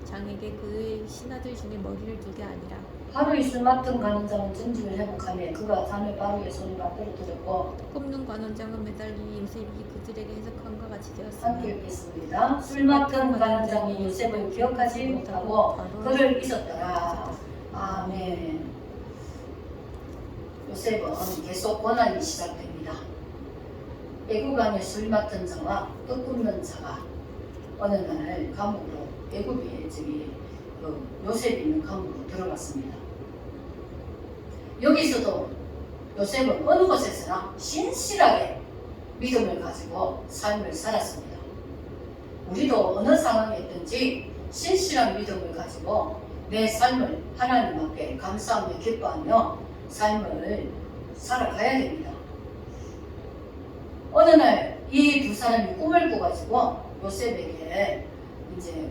장에게 그의 신하들 중에 머리를 두게 아니라 바로 이 술 맡은 간원장은 정직을 회복하며 그가 잠에 바르게 손을 받들어 들었고 꼽는 관원장은 매달린 요셉이 그들에게 해석함과 같이 함께 되었으니 읽겠습니다. 술 맡은 간원장이 요셉을 기억하지 못하고 그를 잊었더라. 아멘. 요셉은 계속 고난이 시작됩니다. 애국 안에 술 맡은 자와 떡 굽는 자가 어느 날 감옥으로 애굽에 요셉이 있는 감옥으로 들어갔습니다. 여기서도 요셉은 어느 곳에서나 신실하게 믿음을 가지고 삶을 살았습니다. 우리도 어느 상황에 있든지 신실한 믿음을 가지고 내 삶을 하나님 앞에 감사하며 기뻐하며 삶을 살아가야 됩니다. 어느 날 이 두 사람이 꿈을 꾸가지고 요셉에게 이제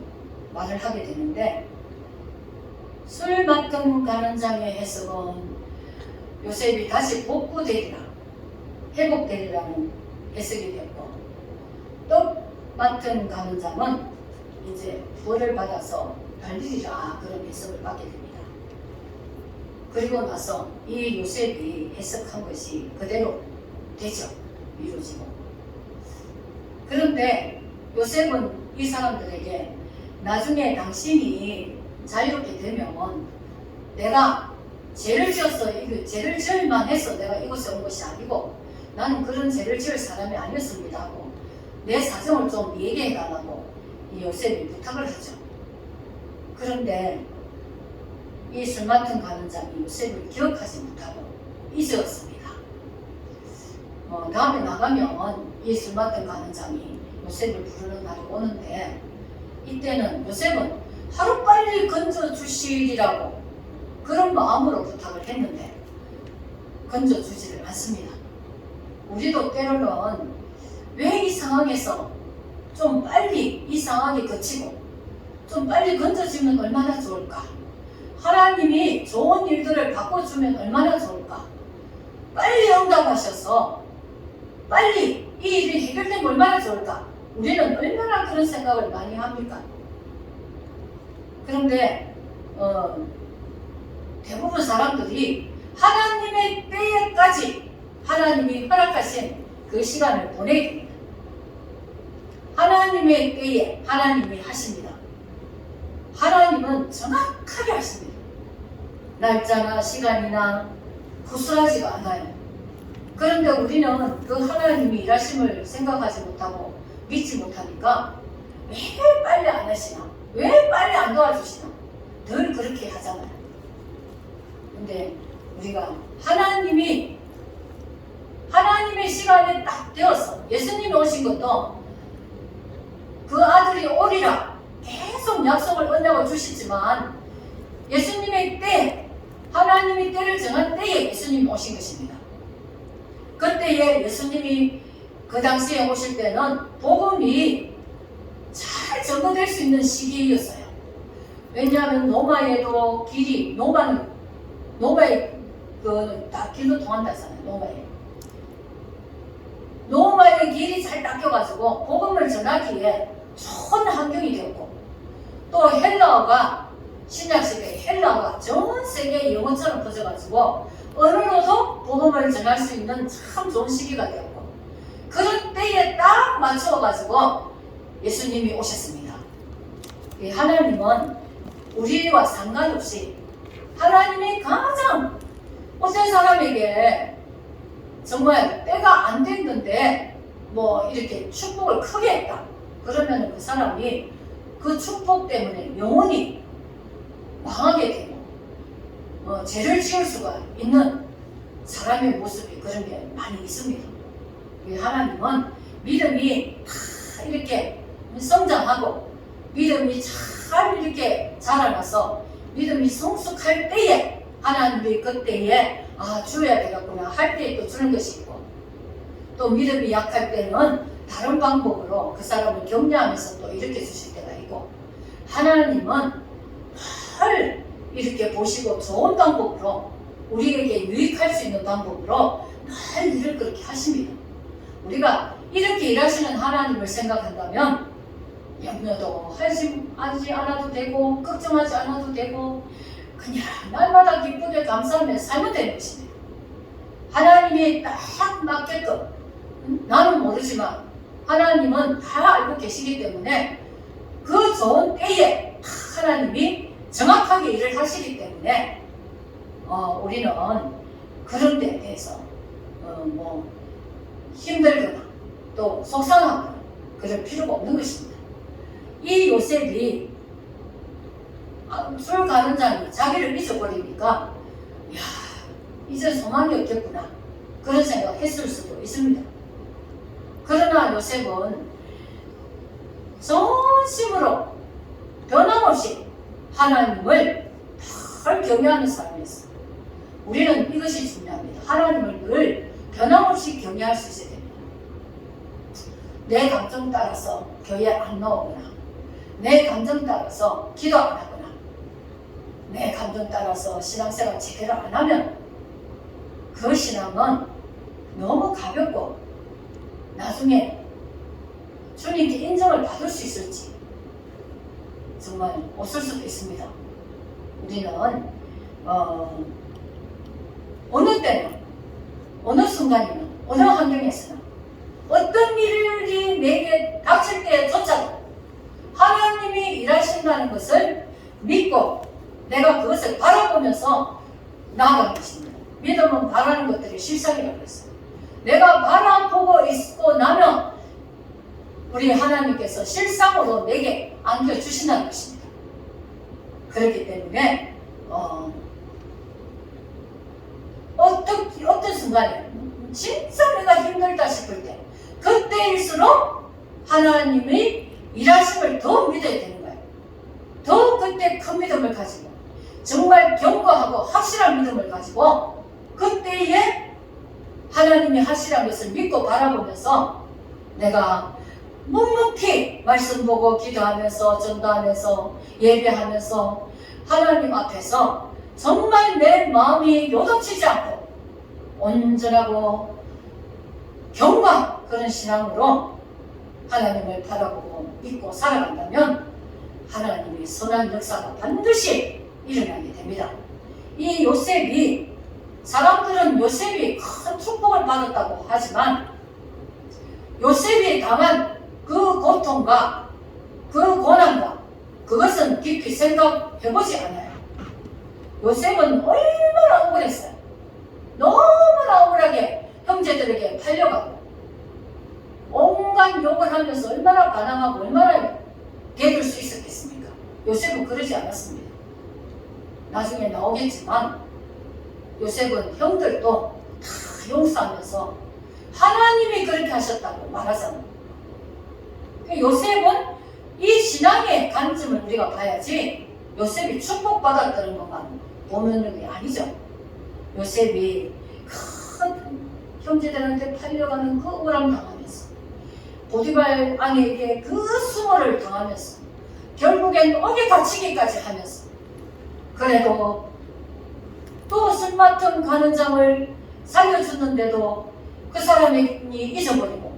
말을 하게 되는데, 술 맡은 간원장의 해석은 요셉이 다시 복구되리라, 회복되리라는 해석이 되었고, 떡 맡은 간원장은 이제 벌을 받아서 달리리라, 그런 해석을 받게 됩니다. 그리고 나서 이 요셉이 해석한 것이 그대로 되죠. 이루어지고. 그런데 요셉은 이 사람들에게 나중에 당신이 자유롭게 되면 내가 죄를 지었어, 죄를 지을만 해서 내가 이곳에 온 것이 아니고 나는 그런 죄를 지을 사람이 아니었습니다 하고 내 사정을 좀 얘기해달라고 이 요셉이 부탁을 하죠. 그런데 이 술 맡은 간원장이 요셉을 기억하지 못하고 잊었습니다. 다음에 나가면 이 술 맡은 간원장이 요셉을 부르는 날이 오는데, 이때는 요셉은 하루빨리 건져주시리라고 그런 마음으로 부탁을 했는데 건져주지를 않습니다. 우리도 때로는 왜 이 상황에서 좀 빨리 이 상황이 거치고 좀 빨리 건져주면 얼마나 좋을까? 하나님이 좋은 일들을 바꿔주면 얼마나 좋을까? 빨리 응답하셔서 빨리 이 일이 해결되면 얼마나 좋을까? 우리는 얼마나 그런 생각을 많이 합니까? 그런데 대부분 사람들이 하나님의 때에까지 하나님이 허락하신 그 시간을 보내야 됩니다. 하나님의 때에 하나님이 하십니다. 하나님은 정확하게 하십니다. 날짜나 시간이나 구수하지가 않아요. 그런데 우리는 그 하나님이 일하심을 생각하지 못하고 믿지 못하니까 왜 빨리 안 하시나? 왜 빨리 안 도와주시나? 늘 그렇게 하잖아요. 근데 우리가 하나님의 시간에 딱 되어서 예수님이 오신 것도 그 아들이 오리라 계속 약속을 언약을 주시지만 예수님의 때, 하나님이 때를 정한 때에 예수님이 오신 것입니다. 그때에 예수님이 그 당시에 오실 때는 복음이 잘 전거될 수 있는 시기였어요. 왜냐하면 로마에도 길이, 로마에 다 길도 통한다 하잖아요. 로마의 길이 잘 닦여가지고 복음을 전하기에 좋은 환경이 되었고, 또 헬라어가 신약시대에 헬라어가 전 세계에 영어처럼 퍼져가지고 언어로도 복음을 전할 수 있는 참 좋은 시기가 되었고, 그런 때에 딱 맞추어가지고 예수님이 오셨습니다. 하나님은 우리와 상관없이 하나님이 가장 어떤 사람에게 정말 때가 안 됐는데 뭐 이렇게 축복을 크게 했다, 그러면 그 사람이 그 축복 때문에 영원히 망하게 되고 죄를 지을 수가 있는 사람의 모습이 그런 게 많이 있습니다. 하나님은 믿음이 다 이렇게 성장하고 믿음이 잘 이렇게 자라나서 믿음이 성숙할 때에 하나님이 그때에 주어야 되겠구나 할 때에 또 주는 것이 있고, 또 믿음이 약할 때는 다른 방법으로 그 사람을 격려하면서 또 이렇게 주실 때가 있고, 하나님은 늘 이렇게 보시고 좋은 방법으로 우리에게 유익할 수 있는 방법으로 늘 일을 그렇게 하십니다. 우리가 이렇게 일하시는 하나님을 생각한다면 염려도 하지 않아도 되고 걱정하지 않아도 되고 그냥 날마다 기쁘게 감사하며 살면 되는 것입니다. 하나님이 딱 맞게끔 나는 모르지만 하나님은 다 알고 계시기 때문에 그 좋은 때에 하나님이 정확하게 일을 하시기 때문에 우리는 그런 데에 대해서 뭐 힘들거나 또 속상하거나 그럴 필요가 없는 것입니다. 이 요셉이 술 가는 자니 자기를 잊어버리니까 야 이제 소망이 없겠구나 그런 생각했을 수도 있습니다. 그러나 요셉은 전심으로 변함없이 하나님을 늘 경외하는 사람이었어요. 우리는 이것이 중요합니다. 하나님을 늘 변함없이 경외할 수 있어야 됩니다. 내 감정 따라서 교회 안 나오거나 내 감정 따라서 기도 안 하거나 내 감정 따라서 신앙생활 제대로 안 하면 그 신앙은 너무 가볍고 나중에 주님께 인정을 받을 수 있을지 정말 없을 수도 있습니다. 우리는 어느 때는 어느 순간이나 어느 환경에서나 어떤 일이 내게 닥칠 때조차도 하나님이 일하신다는 것을 믿고 내가 그것을 바라보면서 나아가는 것입니다. 믿음은 바라는 것들이 실상이라고 했어요. 내가 바라보고 있고 나면 우리 하나님께서 실상으로 내게 안겨주신다는 것입니다. 그렇기 때문에 어떤 순간에 진짜 내가 힘들다 싶을 때 그때일수록 하나님의 일하심을 더 믿어야 되는 거예요. 더 그때 큰 믿음을 가지고 정말 견고하고 확실한 믿음을 가지고 그때에 하나님이 하시라는 것을 믿고 바라보면서 내가 묵묵히 말씀 보고 기도하면서 전도하면서 예배하면서 하나님 앞에서 정말 내 마음이 요동치지 않고 온전하고 견고한 그런 신앙으로 하나님을 바라보고 믿고 살아간다면 하나님의 선한 역사가 반드시 일어나게 됩니다. 이 요셉이 사람들은 요셉이 큰 축복을 받았다고 하지만 요셉이 당한 그 고통과 그 고난과 그것은 깊이 생각해보지 않아요. 요셉은 얼마나 억울했어요. 너무나 억울하게 형제들에게 팔려가고 온갖 욕을 하면서 얼마나 반항하고 얼마나 대들 수 있었겠습니까? 요셉은 그러지 않았습니다. 나중에 나오겠지만 요셉은 형들도 다 용서하면서 하나님이 그렇게 하셨다고 말하잖아요. 요셉은 이 신앙의 관점을 우리가 봐야지 요셉이 축복받았다는 것만 보면 게 아니죠. 요셉이 큰 형제들한테 팔려가는 그 억울함 당하면서 보디발 아내에게 그 수모를 당하면서 결국엔 옥에 갇히기까지 하면서 그래도 또 술맡은 가는 장을 살려줬는데도 그 사람이 잊어버리고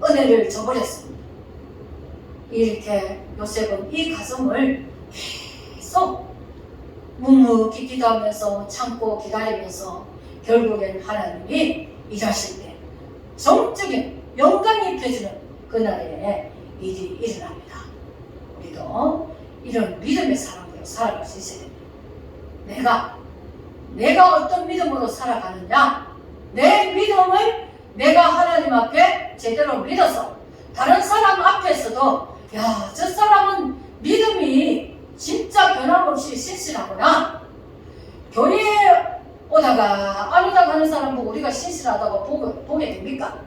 은혜를 저버렸습니다. 이렇게 요셉은 이 가정을 계속 묵묵히 기도하면서 참고 기다리면서 결국엔 하나님이 일하실 때 정적인 영광이 펴지는 그날에 일이 일어납니다. 우리도 이런 믿음의 사람으로 살아갈 수 있어야 됩니다. 내가 어떤 믿음으로 살아가느냐, 내 믿음을 내가 하나님 앞에 제대로 믿어서 다른 사람 앞에서도 야, 저 사람은 믿음이 진짜 변함없이 신실하구나. 교회에 오다가 안 오다가 하는 사람 보고 우리가 신실하다고 보게 됩니까?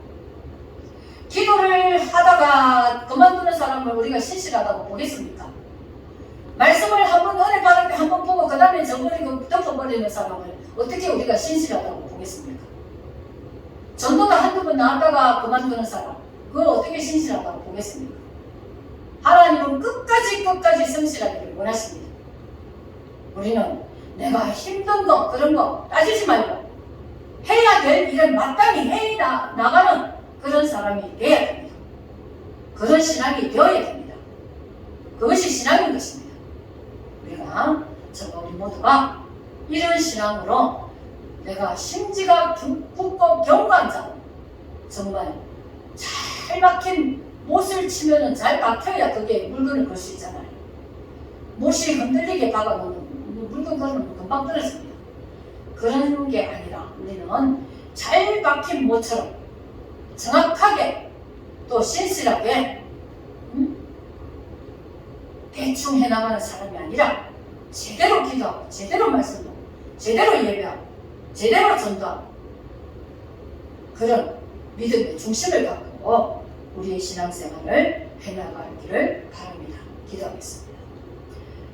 기도를 하다가 그만두는 사람을 우리가 신실하다고 보겠습니까? 말씀을 한번 은혜 받을 때 한번 보고 그 다음에 저버리고 덮어버리는 사람을 어떻게 우리가 신실하다고 보겠습니까? 전도가 한두 번 나왔다가 그만두는 사람 그걸 어떻게 신실하다고 보겠습니까? 하나님은 끝까지 성실하기를 원하십니다. 우리는 내가 힘든 거 그런 거 따지지 말고 해야 될 일을 마땅히 해 나가는 그런 사람이 되어야 됩니다. 그런 신앙이 되어야 됩니다. 그것이 신앙인 것입니다. 우리가 저와 우리 모두가 이런 신앙으로 내가 심지가 굳고 견고한 자, 정말 잘 박힌 못을 치면은 잘 박혀야 그게 물건을 걸 수 있잖아요. 못이 흔들리게 박아놓으면 물건 걸으면 금방 떨어집니다. 그런 게 아니라 우리는 잘 박힌 못처럼 정확하게 또 신실하게 대충 해나가는 사람이 아니라 제대로 기도하고 제대로 말씀하고 제대로 예배하고 제대로 전도하고 그런 믿음의 중심을 갖고 우리의 신앙생활을 해나가기를 바랍니다. 기도하겠습니다.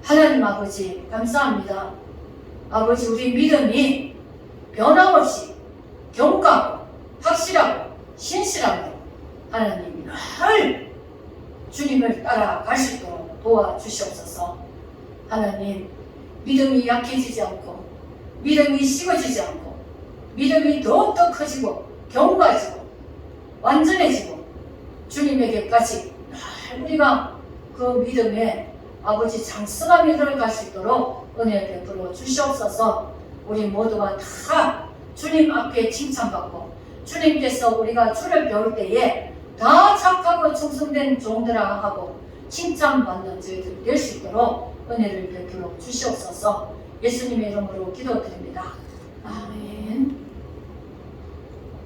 하나님 아버지 감사합니다. 아버지 우리 믿음이 변함없이 견고하고 확실하고 신실하고 하나님이 늘 주님을 따라갈 수 있도록 도와주시옵소서. 하나님 믿음이 약해지지 않고 믿음이 식어지지 않고 믿음이 더욱더 커지고 견고해지고 완전해지고 주님에게까지 늘 우리가 그 믿음에 아버지 장성함이 들어갈 수 있도록 은혜 베풀어 주시옵소서. 우리 모두가 다 주님 앞에 칭찬받고 주님께서 우리가 주를 배울 때에 다 착하고 충성된 종들아 하고 칭찬받는 저희들 될 수 있도록 은혜를 베풀어 주시옵소서. 예수님의 이름으로 기도드립니다. 아멘.